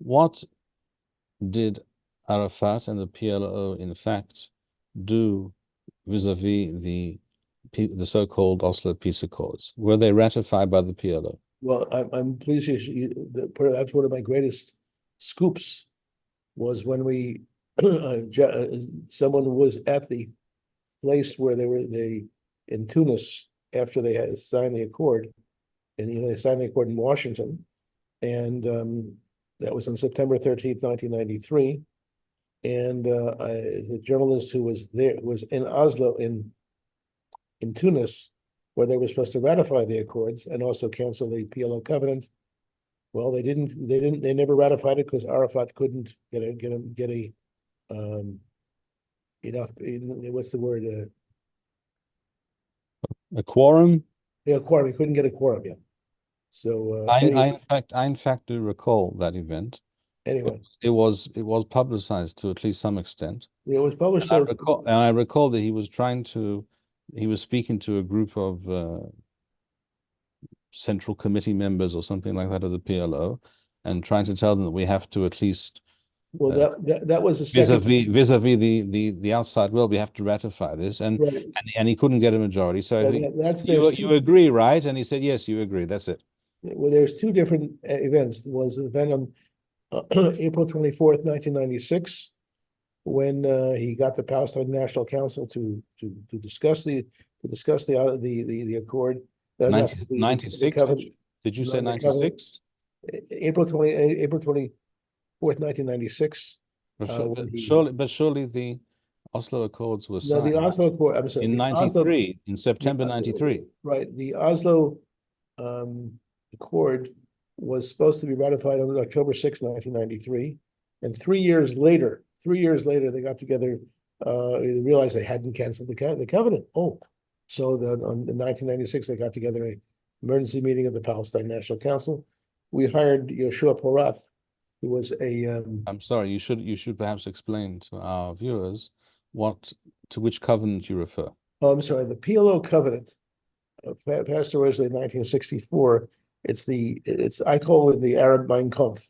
what did Arafat and the PLO in fact do vis-a-vis the so-called Oslo Peace Accords? Were they ratified by the PLO? Well, I'm pleased perhaps one of my greatest scoops was when we someone was at the place where they in Tunis after they had signed the accord, and they signed the accord in Washington, and that was on September 13th, 1993. And the journalist who was there was in Oslo in Tunis, where they were supposed to ratify the accords and also cancel the PLO covenant. Well, they never ratified it because Arafat couldn't get a enough, what's the word? A quorum? Yeah, quorum. He couldn't get a quorum, yeah. So I in fact do recall that event. anyway, It was publicized to at least some extent. it was published. And I recall that he was speaking to a group of central committee members or something like that of the PLO, and trying to tell them that we have to at least Well, that was a second vis-a-vis the outside world, we have to ratify this, and right. and he couldn't get a majority. So you agree, right? And he said, yes, you agree. That's it. Well, there's two different events. There was an event on April 24th, 1996, when he got the Palestine National Council to discuss the accord. 96. Did you say 96? April 24th, 1996. Surely the Oslo Accords were No, signed. the Oslo Accord. I'm sorry. In 93, in September 93. Right. The Oslo Accord was supposed to be ratified on October 6, 1993. And 3 years later, they got together, they realized they hadn't canceled the covenant. Oh, so then in 1996, they got together an emergency meeting of the Palestine National Council. We hired Yoshua Porat, who was a... I'm sorry, you should perhaps explain to our viewers to which covenant you refer. Oh, I'm sorry, the PLO covenant passed originally in 1964. I call it the Arab Mein Kampf.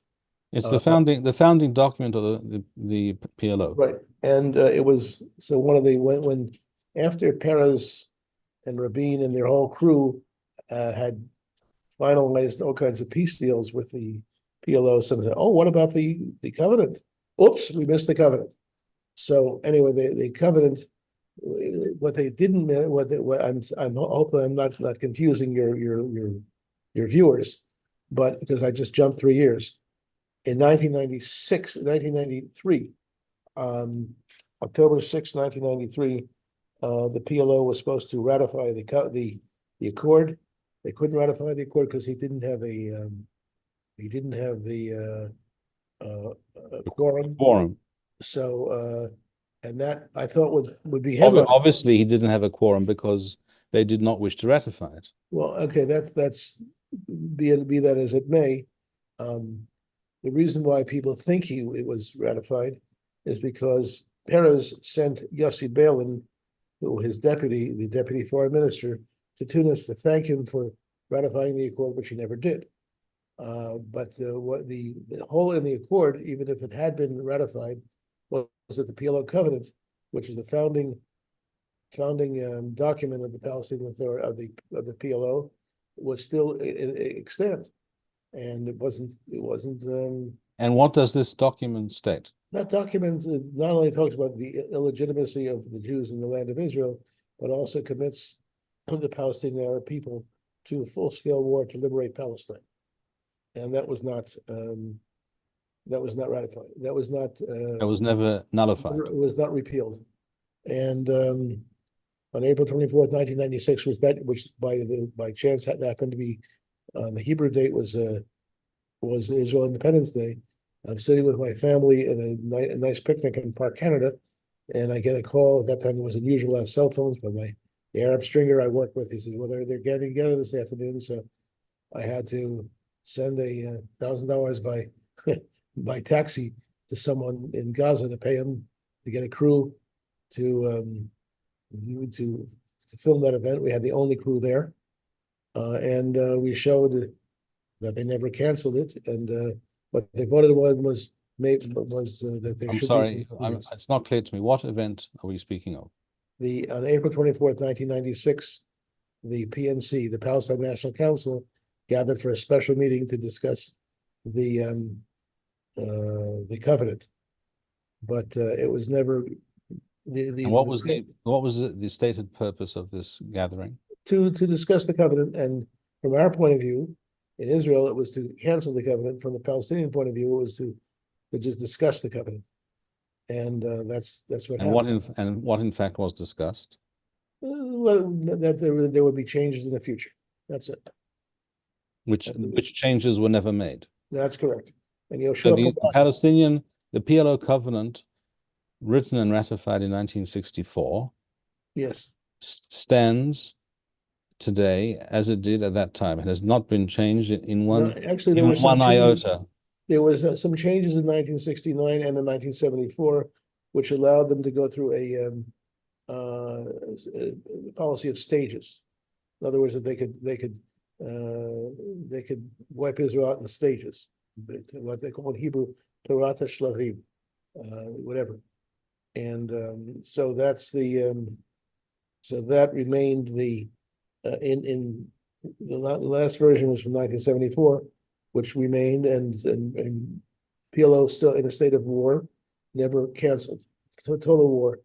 It's the founding document of the PLO. Right. And it was so one of the when after Peres and Rabin and their whole crew had finalized all kinds of peace deals with the PLO, some said, "Oh, what about the covenant? Oops, we missed the covenant." So anyway, the covenant, what they didn't, I'm hoping I'm not confusing your viewers, but because I just jumped 3 years. In 1993, October 6, 1993, the PLO was supposed to ratify the accord. They couldn't ratify the accord because he didn't have the quorum. So and that I thought would be headline. Obviously, he didn't have a quorum because they did not wish to ratify it. Well, okay, that's be that as it may. The reason why people think it was ratified is because Peres sent Yossi Beilin, who was the deputy foreign minister, to Tunis to thank him for ratifying the accord, which he never did. But what the hole in the accord, even if it had been ratified, was that the PLO covenant, which is the founding document of the Palestinian Authority of the PLO, was still extant. And it wasn't. And what does this document state? That document not only talks about the illegitimacy of the Jews in the land of Israel, but also commits the Palestinian Arab people to a full-scale war to liberate Palestine. And that was not ratified. That was not. It was never nullified. It was not repealed. And on April 24th, 1996, which by chance happened to be. The Hebrew date was Israel Independence Day. I'm sitting with my family in a nice picnic in Park Canada, and I get a call. At that time, it was unusual to have cell phones, but the Arab stringer I work with, he said, "Well, they're getting together this afternoon," so I had to send $1,000 by taxi to someone in Gaza to pay him to get a crew to film that event. We had the only crew there. And we showed that they never canceled it, and What they voted on was that there I'm should sorry, be. it's not clear to me. What event are we speaking of? On April 24th, 1996, the PNC, the Palestine National Council, gathered for a special meeting to discuss the covenant, but it was never And what was the stated purpose of this gathering? to discuss the covenant. And from our point of view, in Israel, it was to cancel the covenant. From the Palestinian point of view, it was to just discuss the covenant. And that's what happened. And what in fact was discussed? Well, that there would be changes in the future. That's it. Which changes were never made. That's correct. And So the PLO covenant, written and ratified in 1964, yes, stands today as it did at that time. It has not been changed in one. No, actually, there were one iota. There was some changes in 1969 and in 1974, which allowed them to go through a policy of stages. In other words, that they could wipe Israel out in stages, what they call in Hebrew Torat Shlavim, whatever. And so that's so that remained in the last version was from 1974, which remained, and PLO still in a state of war, never canceled, total war,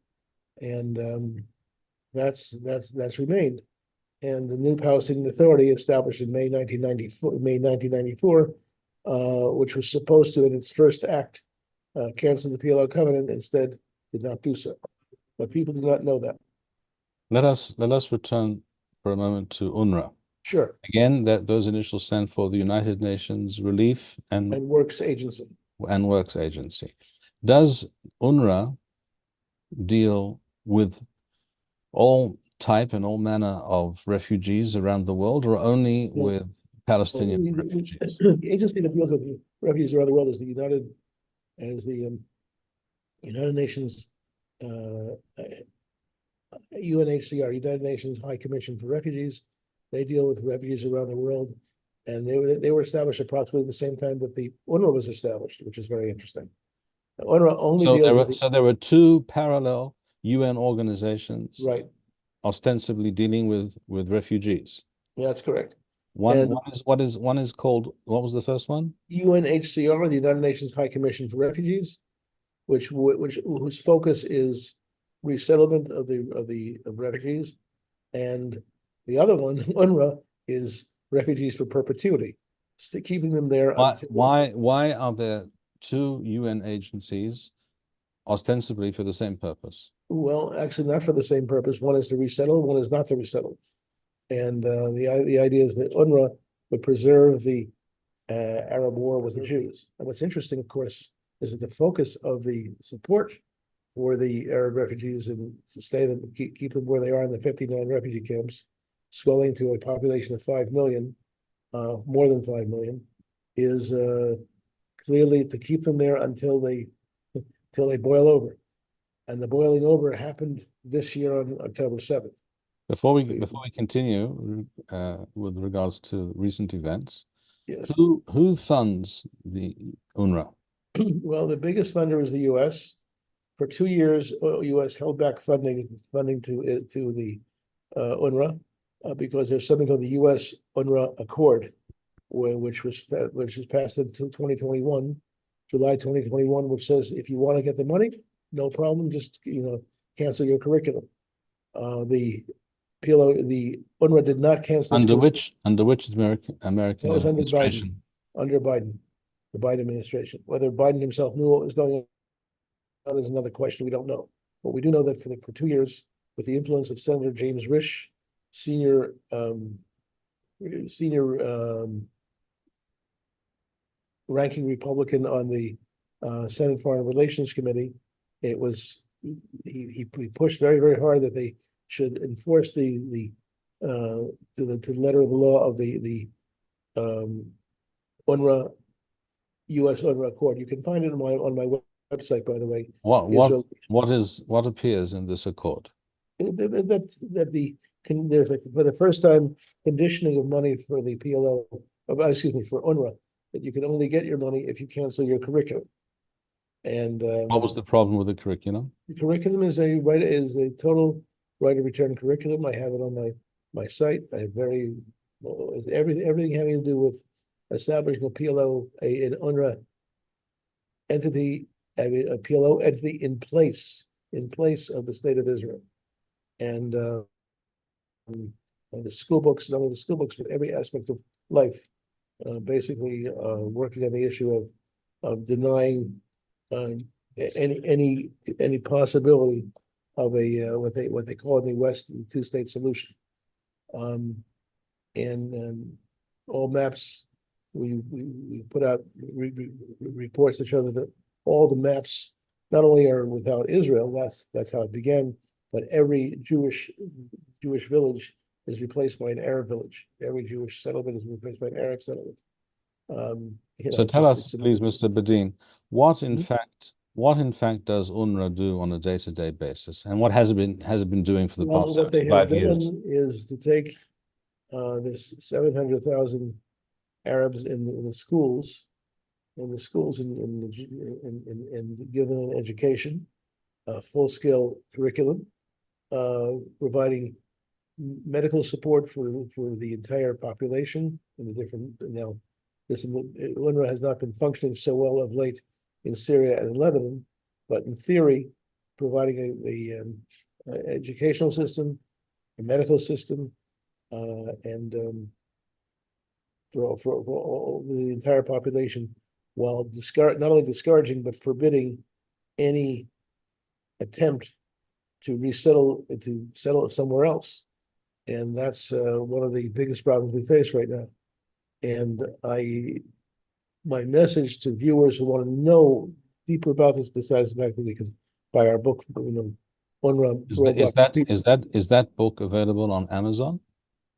and that's remained. And the new Palestinian Authority, established in May 1994, which was supposed to, in its first act, cancel the PLO covenant, instead did not do so. But people do not know that. Let us return for a moment to UNRWA. Sure. Again, those initials stand for the United Nations Relief and Works Agency. And Works Agency. Does UNRWA deal with all type and all manner of refugees around the world, or only with Palestinian refugees? The agency that deals with refugees around the world is the United Nations UNHCR, United Nations High Commission for Refugees. They deal with refugees around the world, and they were established approximately the same time that the UNRWA was established, which is very interesting. UNRWA only deals so there were two parallel UN organizations, right, ostensibly dealing with refugees. Yeah, that's correct. One is called, what was the first one? UNHCR, the United Nations High Commission for Refugees, whose focus is resettlement of refugees, and the other one, UNRWA, is refugees for perpetuity, keeping them there. Why are there two UN agencies ostensibly for the same purpose? Well, actually, not for the same purpose. One is to resettle, one is not to resettle. And the idea is that UNRWA would preserve the Arab war with the Jews. And what's interesting, of course, is that the focus of the support for the Arab refugees and to stay them, keep them where they are in the 59 refugee camps, swelling to a population of 5 million, more than 5 million, is clearly to keep them there until they boil over. And the boiling over happened this year on October 7th. Before we continue with regards to recent events, yes, who funds the UNRWA? Well, the biggest funder is the U.S. For 2 years, U.S. held back funding to the UNRWA because there's something called the U.S. UNRWA Accord, which was passed in 2021, July 2021, which says if you want to get the money, no problem, just cancel your curriculum. The PLO, the UNRWA did not cancel. Under which American That was administration? Under Biden, the Biden administration. Whether Biden himself knew what was going on is another question. We don't know, but we do know that for 2 years, with the influence of Senator James Risch, senior ranking Republican on the Senate Foreign Relations Committee, he pushed very, very hard that they should enforce the letter of the law of the UNRWA, U.S. UNRWA Accord. You can find it on my website, by the way. What appears in this accord? There's for the first time conditioning of money for the PLO, for UNRWA, that you can only get your money if you cancel your curriculum. And What was the problem with the curriculum? the curriculum is a total right of return curriculum. I have it on my site. I have everything having to do with establishing a PLO, an UNRWA entity, a PLO entity in place of the state of Israel. And the school books, not only the school books, but every aspect of life, basically working on the issue of denying any possibility of a what they call in the West the two-state solution. And all maps we put out reports that show that all the maps not only are without Israel, that's how it began, but every Jewish village is replaced by an Arab village. Every Jewish settlement is replaced by an Arab settlement. So tell us, please, Mr. Bedein, what in fact does UNRWA do on a day-to-day basis, and what has it been doing for the past what they 75 have years? done is to take this 700,000 Arabs in the schools, and give them an education, a full-scale curriculum, providing medical support for the entire population in the different. Now, this UNRWA has not been functioning so well of late in Syria and in Lebanon, but in theory, providing a educational system, a medical system, and for the entire population, while not only discouraging but forbidding any attempt to settle somewhere else. And that's one of the biggest problems we face right now. And my message to viewers who want to know deeper about this, besides the fact that they can buy our book, UNRWA. Is that book available on Amazon?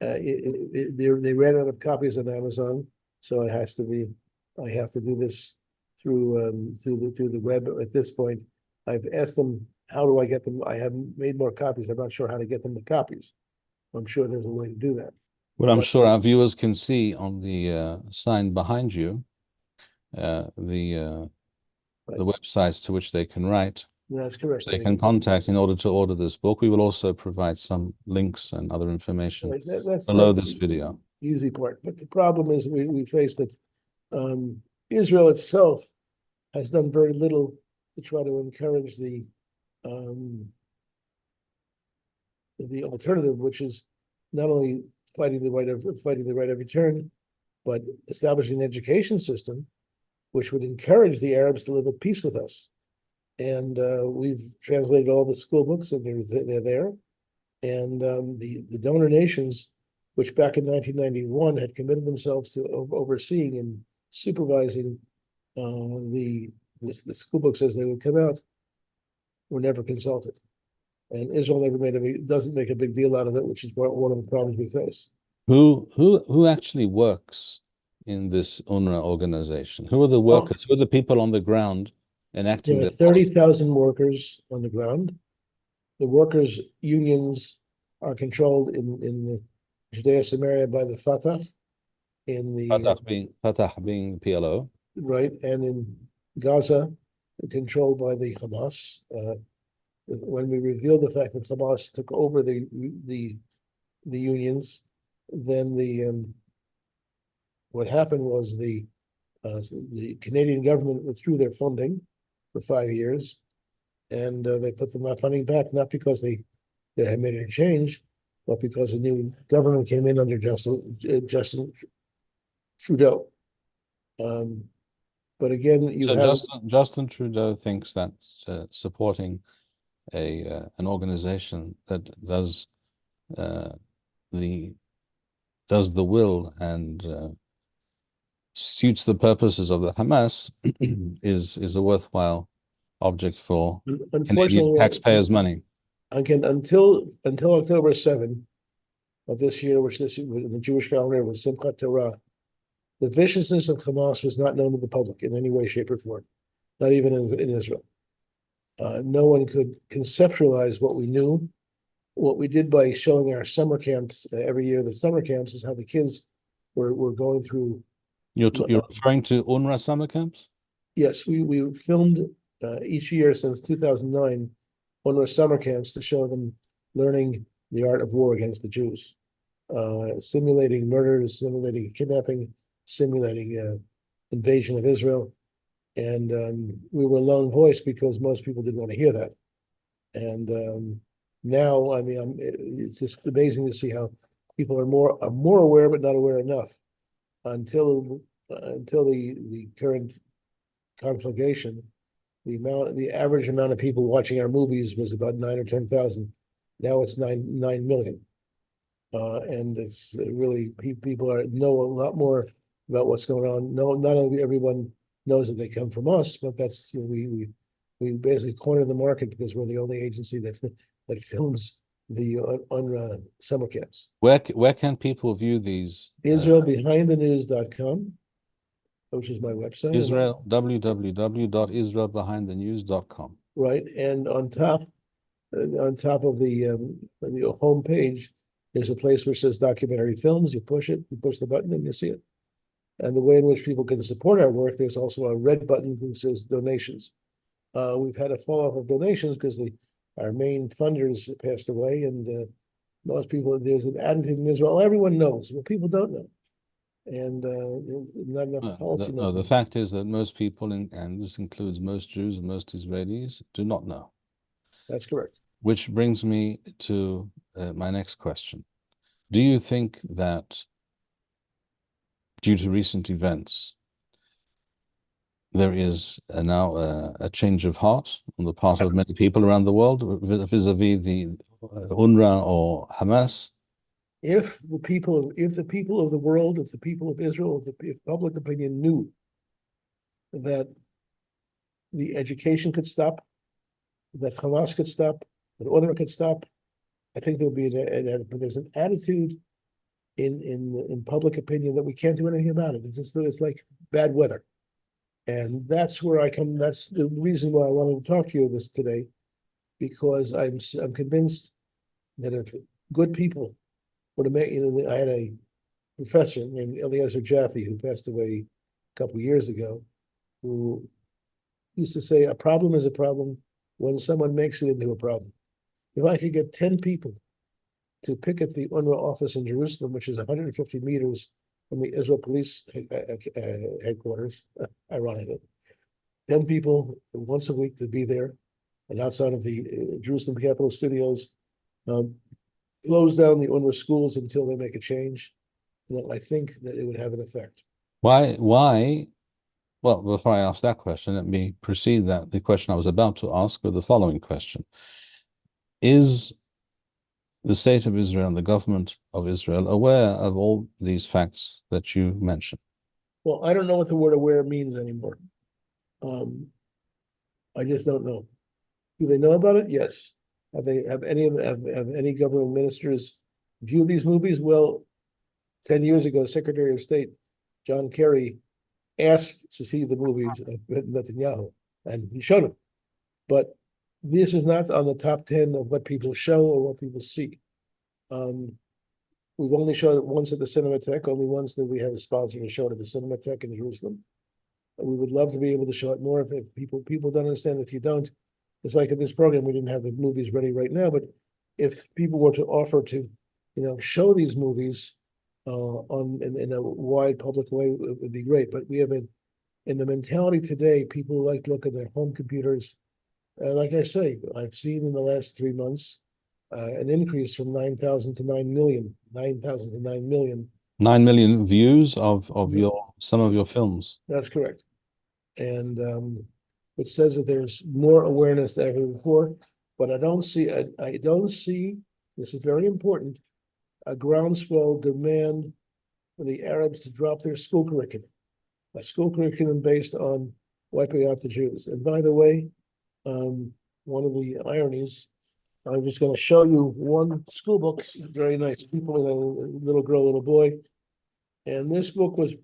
They ran out of copies on Amazon, so I have to do this through the web at this point. I've asked them, how do I get them? I haven't made more copies. I'm not sure how to get them the copies. I'm sure there's a way to do that. Well, I'm sure our viewers can see on the sign behind you the websites to which they can write. That's correct. They can contact in order to order this book. We will also provide some links and other information below this video. Easy part, but the problem is we face that Israel itself has done very little to try to encourage the alternative, which is not only fighting the right of return, but establishing an education system which would encourage the Arabs to live at peace with us. And we've translated all the school books, and they're there. And the donor nations, which back in 1991 had committed themselves to overseeing and supervising the school books as they would come out, were never consulted. And Israel doesn't make a big deal out of it, which is one of the problems we face. Who actually works in this UNRWA organization? Who are the workers? Who are the people on the ground enacting there are this? 30,000 workers on the ground. The workers' unions are controlled in Judea Samaria by the Fatah, Fatah being PLO, right, and in Gaza, controlled by the Hamas. When we revealed the fact that Hamas took over the unions, then what happened was the Canadian government withdrew their funding for 5 years, and they put the funding back, not because they had made a change, but because a new government came in under Justin Trudeau. But again, Justin Trudeau thinks that supporting an organization that does the will and suits the purposes of the Hamas is a worthwhile object for Canadian taxpayers' money. Again, until October 7 of this year, which the Jewish calendar was Simchat Torah, the viciousness of Hamas was not known to the public in any way, shape, or form, not even in Israel. No one could conceptualize what we knew. What we did by showing our summer camps every year, the summer camps is how the kids were going through You're referring to UNRWA summer camps? Yes, we filmed each year since 2009 UNRWA summer camps to show them learning the art of war against the Jews, simulating murders, simulating kidnapping, simulating invasion of Israel. And we were a lone voice because most people didn't want to hear that. And now, I mean, it's just amazing to see how people are more aware, but not aware enough. Until the current conflagration, the average amount of people watching our movies was about 9 or 10,000. Now it's 9 million, and it's really people know a lot more about what's going on. No, not everyone knows that they come from us, but that's we basically corner the market because we're the only agency that films the on summer camps. Where can people view these? IsraelBehindTheNews.com, which is my website. Israel, www.israelbehindthenews.com. Right, and on top of the home page, there's a place where it says documentary films. You push the button, and you see it. And the way in which people can support our work, there's also a red button that says donations. We've had a fall off of donations because our main funders passed away, and most people, there's an attitude in Israel, everyone knows, but people don't know. And not enough policy. No, the fact is that most people, and this includes most Jews and most Israelis, do not know. That's correct. Which brings me to my next question. Do you think that due to recent events, there is now a change of heart on the part of many people around the world vis-a-vis the UNRWA or Hamas? If the people of the world, if the people of Israel, if public opinion knew that the education could stop, that Hamas could stop, that UNRWA could stop, I think there would be but there's an attitude in public opinion that we can't do anything about it. It's like bad weather. And that's where I come. That's the reason why I wanted to talk to you this today, because I'm convinced that if good people were to make, I had a professor named Eliezer Jaffe who passed away a couple of years ago, who used to say a problem is a problem when someone makes it into a problem. If I could get 10 people to picket the UNRWA office in Jerusalem, which is 150 meters from the Israel police headquarters, ironically, 10 people once a week to be there, and outside of the Jerusalem Capitol Studios, close down the UNRWA schools until they make a change. I think that it would have an effect. Why? Well, before I ask that question, let me precede the question I was about to ask with the following question. Is the state of Israel and the government of Israel aware of all these facts that you mentioned? Well, I don't know what the word aware means anymore. I just don't know. Do they know about it? Yes. Have any government ministers viewed these movies? Well, 10 years ago, Secretary of State John Kerry asked to see the movies of Netanyahu, and he showed them. But this is not on the top 10 of what people show or what people see. We've only showed it once at the Cinematheque, only once that we have a sponsor to show it at the Cinematheque in Jerusalem. We would love to be able to show it more if people don't understand. If you don't, it's like in this program, we didn't have the movies ready right now, but if people were to offer to, show these movies in a wide public way, it would be great. But we have in the mentality today, people like to look at their home computers. Like I say, I've seen in the last 3 months an increase from 9,000 to 9 million, 9,000 to 9 million. 9 million views of some of your films. That's correct. And which says that there's more awareness than ever before. But I don't see, this is very important, a groundswell demand for the Arabs to drop their school curriculum, a school curriculum based on wiping out the Jews. And by the way, one of the ironies, I'm just going to show you one school book, very nice, people, a little girl, little boy. And this book was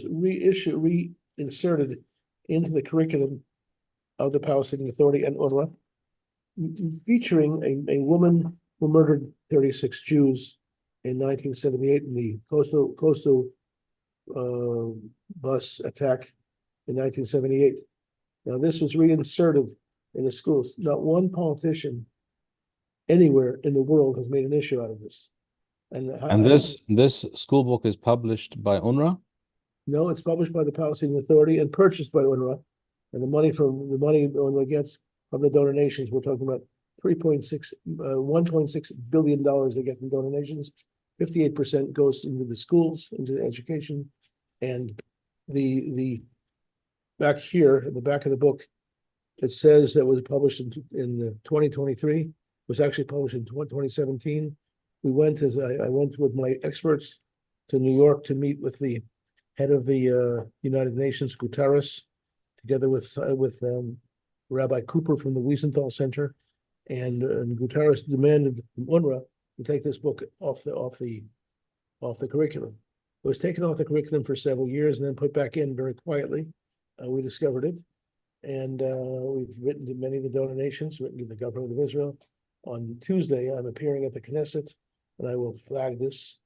reinserted into the curriculum of the Palestinian Authority and UNRWA, featuring a woman who murdered 36 Jews in 1978 in the coastal bus attack in 1978. Now, this was reinserted in the schools. Not one politician anywhere in the world has made an issue out of this. And this school book is published by UNRWA? No, it's published by the Palestinian Authority and purchased by UNRWA. And the money UNRWA gets from the donations, we're talking about $1.6 billion they get from donations. 58% goes into the schools, into the education. And the back here, in the back of the book, it says that was published in 2023, was actually published in 2017. I went with my experts to New York to meet with the head of the United Nations, Guterres, together with Rabbi Cooper from the Wiesenthal Center, and Guterres demanded from UNRWA to take this book off the curriculum. It was taken off the curriculum for several years and then put back in very quietly. We discovered it, and we've written to many of the donations, written to the government of Israel. On Tuesday, I'm appearing at the Knesset, and I will flag this.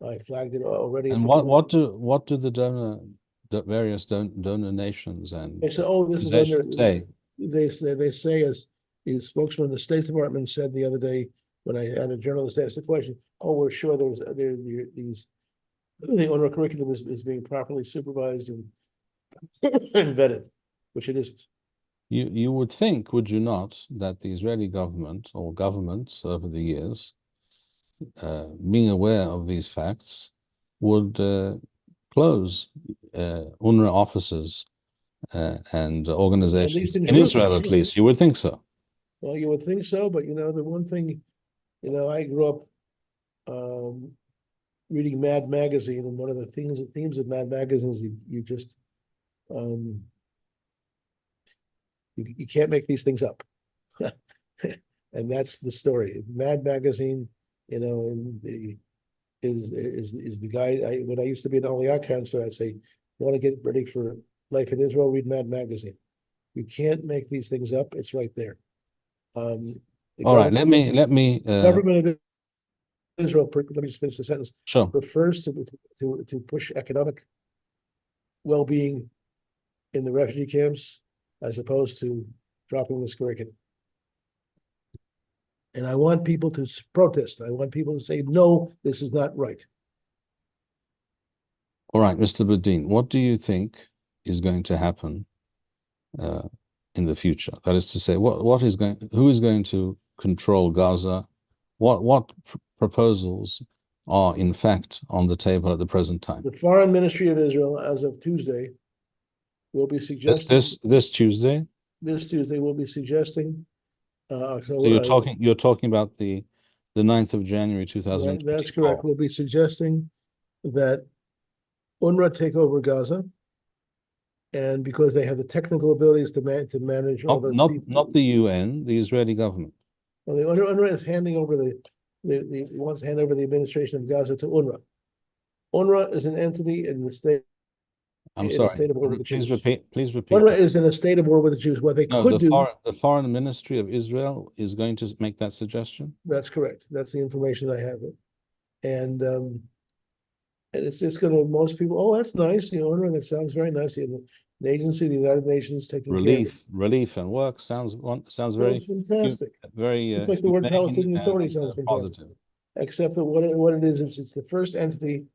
I flagged it already. And what do the various donor nations and they say, oh, this is under say? They say, as the spokesman of the State Department said the other day when I had a journalist ask the question, oh, we're sure the UNRWA curriculum is being properly supervised and vetted, which it isn't. You would think, would you not, that the Israeli government or governments over the years, being aware of these facts, would close UNRWA offices and organizations in Israel, at least. You would think so. Well, you would think so, but the one thing, I grew up reading Mad Magazine, and one of the themes of Mad Magazine is you just you can't make these things up. And that's the story. Mad Magazine, and is the guy. When I used to be an Aliyah counselor, I'd say, you want to get ready for life in Israel, read Mad Magazine. You can't make these things up. It's right there. All right, let me government of Israel, let me just finish the sentence. Sure. Prefers to push economic well-being in the refugee camps as opposed to dropping this curriculum. And I want people to protest. I want people to say, no, this is not right. All right, Mr. Bedein, what do you think is going to happen in the future? That is to say, who is going to control Gaza? What proposals are in fact on the table at the present time? The Foreign Ministry of Israel, as of Tuesday, will be suggesting this Tuesday. This Tuesday will be suggesting. So you're talking about the 9th of January 2024. That's correct. We'll be suggesting that UNRWA take over Gaza, and because they have the technical abilities to manage all the not the UN, the Israeli government. Well, the UNRWA is handing over wants to hand over the administration of Gaza to UNRWA. UNRWA is an entity in the state. I'm sorry. Please repeat. UNRWA is in a state of war with the Jews. What they could do. The Foreign Ministry of Israel is going to make that suggestion. That's correct. That's the information I have. And it's just going to, most people, oh, that's nice. UNRWA, that sounds very nice. The agency, the United Nations, taking relief and work sounds very fantastic. Very it's like the word Palestinian Authority sounds positive. Except that what it is, it's the first entity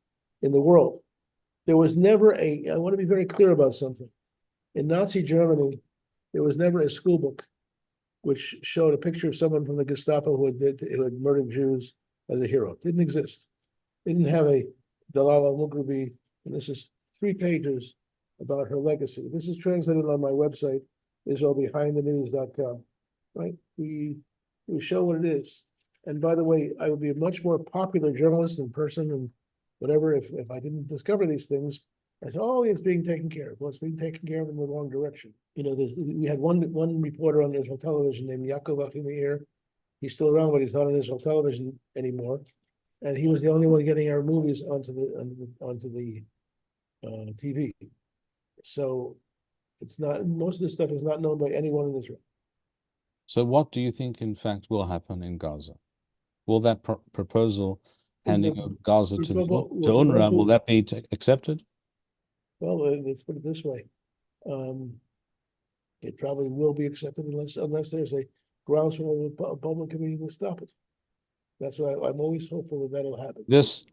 in the world. There was never I want to be very clear about something. In Nazi Germany, there was never a school book which showed a picture of someone from the Gestapo who had murdered Jews as a hero. It didn't exist. They didn't have a Dalal al-Mughrabi, and this is 3 pages about her legacy. This is translated on my website, israelbehindthenews.com. Right? We show what it is. And by the way, I would be a much more popular journalist in person and whatever if I didn't discover these things. I said, oh, it's being taken care of. Well, it's being taken care of in the wrong direction. We had one reporter on Israel television named Yaakov Achim. He's still around, but he's not on Israel television anymore. And he was the only one getting our movies onto the TV. So it's not, most of this stuff is not known by anyone in Israel. So what do you think, in fact, will happen in Gaza? Will that proposal handing of Gaza to UNRWA, will that be accepted? Well, let's put it this way. It probably will be accepted unless there's a groundswell of a public committee to stop it. That's why I'm always hopeful that that'll happen. This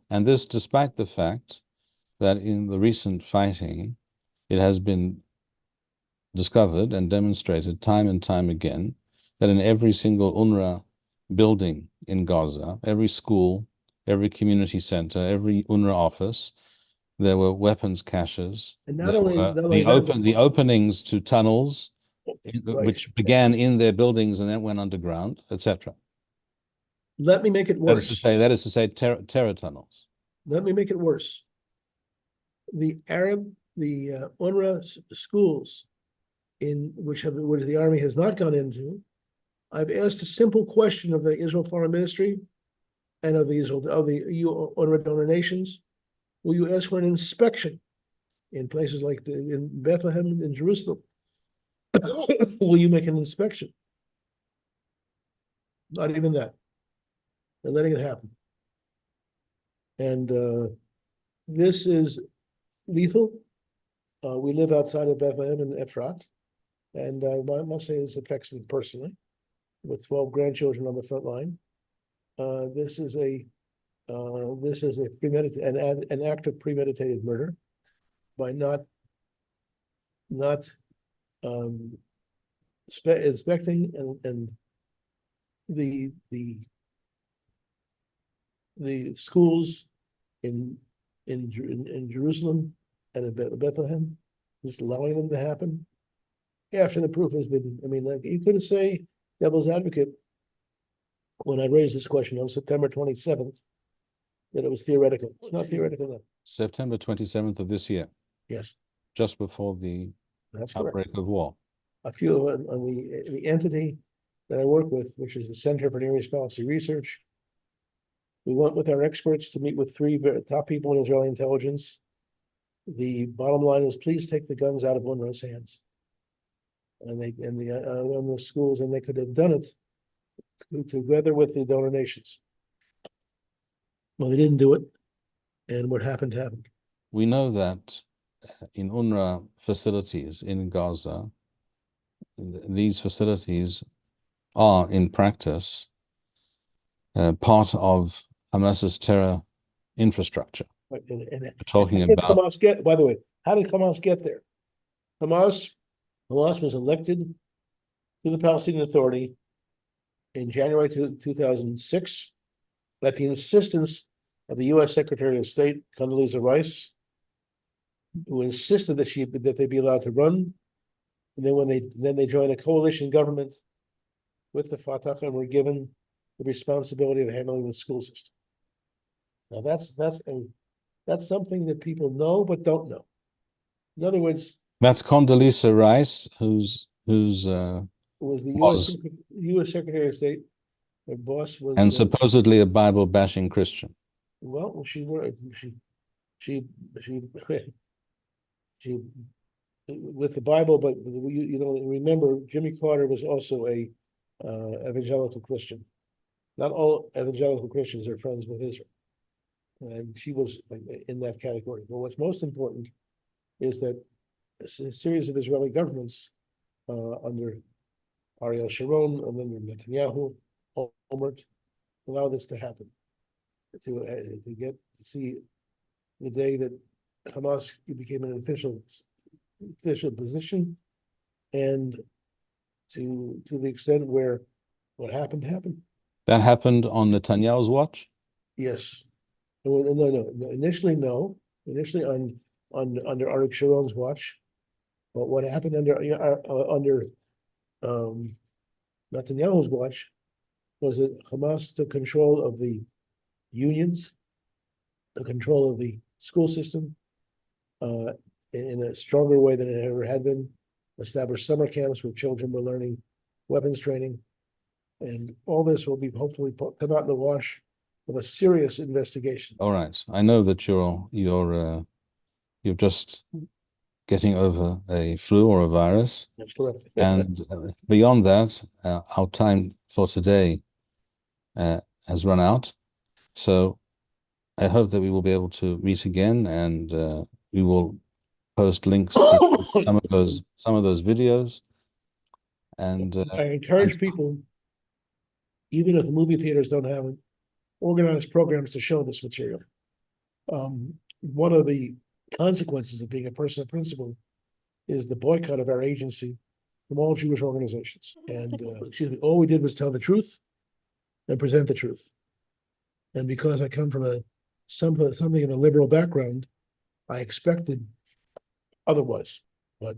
despite the fact that in the recent fighting, it has been discovered and demonstrated time and time again that in every single UNRWA building in Gaza, every school, every community center, every UNRWA office, there were weapons caches. And There were that, the openings to tunnels, right. which began in their buildings and then went underground, etc. Let me make it worse. That is to say, terror tunnels. Let me make it worse. The UNRWA schools in which the army has not gone into, I've asked a simple question of the Israel Foreign Ministry and of the UNRWA donor nations. Will you ask for an inspection in places like in Bethlehem and Jerusalem? Will you make an inspection? Not even that. They're letting it happen. And this is lethal. We live outside of Bethlehem and Efrat. And I must say this affects me personally, with 12 grandchildren on the front line. This is a premeditated an act of premeditated murder by not inspecting and the schools in Jerusalem and in Bethlehem, just allowing them to happen after the proof has been. I mean, like you could say, devil's advocate, when I raised this question on September 27th, that it was theoretical. It's not theoretical now. September 27th of this year. Yes, just before the outbreak of war. A few on the entity that I work with, which is the Center for Near East Policy Research. We went with our experts to meet with three top people in Israeli intelligence. The bottom line is, please take the guns out of UNRWA's hands. And the schools, and they could have done it together with the donor nations. Well, they didn't do it, and what happened happened. We know that in UNRWA facilities in Gaza, these facilities are in practice part of Hamas's terror infrastructure. Right. And talking about Hamas by the way, how did Hamas get there? Hamas was elected to the Palestinian Authority in January 2006 at the insistence of the U.S. Secretary of State, Condoleezza Rice, who insisted that they be allowed to run. And then they joined a coalition government with the Fatah and were given the responsibility of handling the school system. Now that's something that people know but don't know. In other words, that's Condoleezza Rice, who's was the U.S. Secretary of State. Her boss was, and supposedly a Bible bashing Christian. Well, she with the Bible, but remember, Jimmy Carter was also a evangelical Christian. Not all evangelical Christians are friends with Israel, and she was in that category. But what's most important is that a series of Israeli governments under Ariel Sharon and under Netanyahu, Olmert, allow this to happen. To see the day that Hamas became an official position, and to the extent where what happened happened. That happened on Netanyahu's watch? Yes. No. Initially, no. Initially under Ariel Sharon's watch. But what happened under Netanyahu's watch was that Hamas took control of the unions, the control of the school system, in a stronger way than it ever had been, established summer camps where children were learning weapons training. And all this will be hopefully come out in the wash of a serious investigation. All right. I know that you're just getting over a flu or a virus. That's correct. And beyond that, our time for today has run out. So I hope that we will be able to meet again, and we will post links to some of those videos. And I encourage people, even if the movie theaters don't have it, organized programs to show this material. One of the consequences of being a person of principle is the boycott of our agency from all Jewish organizations. And all we did was tell the truth and present the truth. And because I come from something of a liberal background, I expected otherwise, but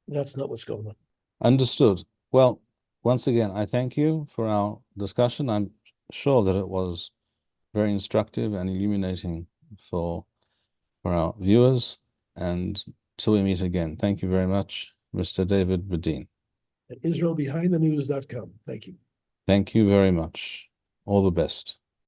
that's not what's going on. understood. Well, once again, I thank you for our discussion. I'm sure that it was very instructive and illuminating for our viewers. And till we meet again, thank you very much, Mr. David Bedein. At IsraelBehindTheNews.com. Thank you. Thank you very much. All the best.